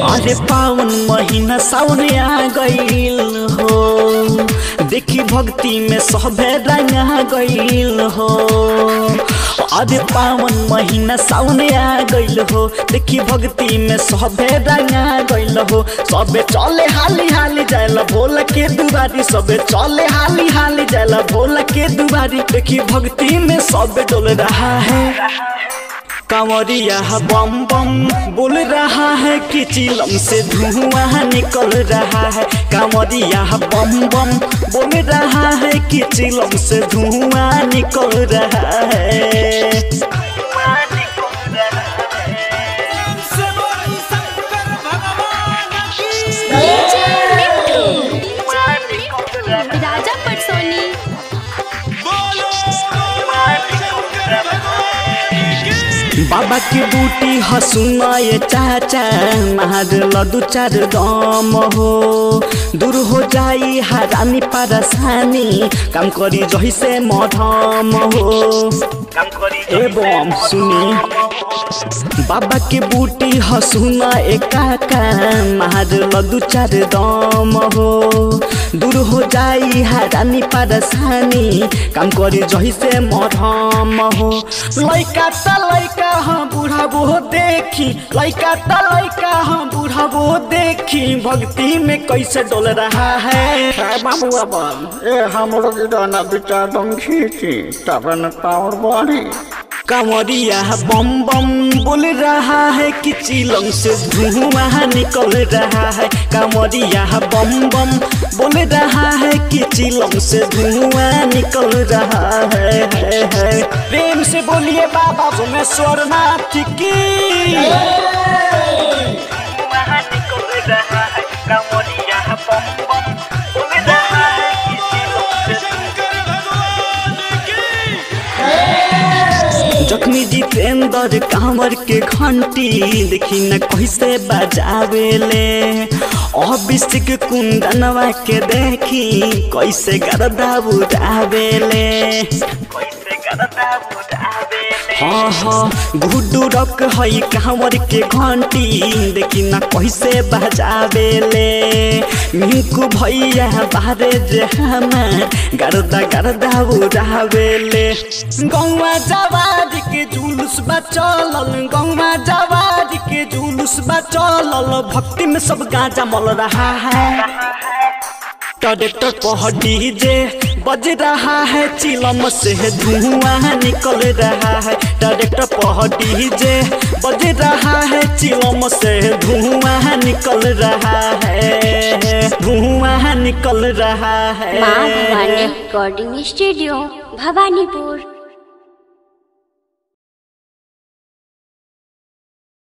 अरे पावन महीना सावन आ गईल हो, देखी भक्ति में सभे रंगा गईल हो। अरे पावन महीना सावन आ गईल हो, देखी भक्ति में सभे रंगा गईल हो। सबे चले हाली हाली जायला भोला के दुआरी, सबे चले हाली हाली जायला भोला के दुआरी। देखी भक्ति में सबे डोल रहा है, कांवरिया बम बम बोल रहा है कि चिलम से धुआं निकल रहा है। कांवरिया बम बम बोल रहा है कि चिलम से धुआं निकल रहा है। राजा पटसोनी बाबा की बूटी हसुना ये चाचा, महाद लड्डू चार दम हो। दूर हो जाई हरानी परेशानी, काम करी जही से मधम हो। ए बम सुनी बाबा की बूटी हसुना ए काका, महाद लड्डू चार दम हो। दूर हो जाई हरानी परेशानी, काम करी जही से मधम हो। लइका त लइका हाँ बूढ़ा वो देखी, लइका त लइका हाँ बूढ़ा वो देखी, भक्ति में कैसे डोल रहा है। बाबू अब ए हम लोग गाना विचार दम खींची तब न पावर बढ़ी। कांवरिया बम बम बोल रहा है कि चिलम से धुआं निकल रहा है। कांवरिया बम बम बोल रहा है कि चिलम से धुआं निकल रहा है। प्रेम से बोलिए बाबा सोमेश्वर नाथ की। धुआं निकल रहा है, कांवरिया बम बम बोल रहा है कि चिलम से। जख्मी जितेंद्र कांवर के घंटी, देखी न कैसे बजावेले। अभिषेक कुंदनवा के देखी कैसे गरदा उड़ावेले। हाँ हाँ गुड्डू रख है कांवर के घंटी, देखी न कैसे बजावेले। मिंकू भैया बारे जे हमार गरदा गरदा उड़ावेले। गौवा जवार के जुलूस बा चलल, गौवा जवार के जुलूस बा चलल, भक्ति में सब गांजा मल रहा है। ट्रैक्टर पर डीजे बज रहा है, चिलम से धुआं निकल रहा है। ट्रैक्टर पर डीजे बज रहा है, चिलम से धुआं निकल रहा है। धुआं निकल रहा है। माँ भवानी रिकॉर्डिंग स्टूडियो भवानीपुर।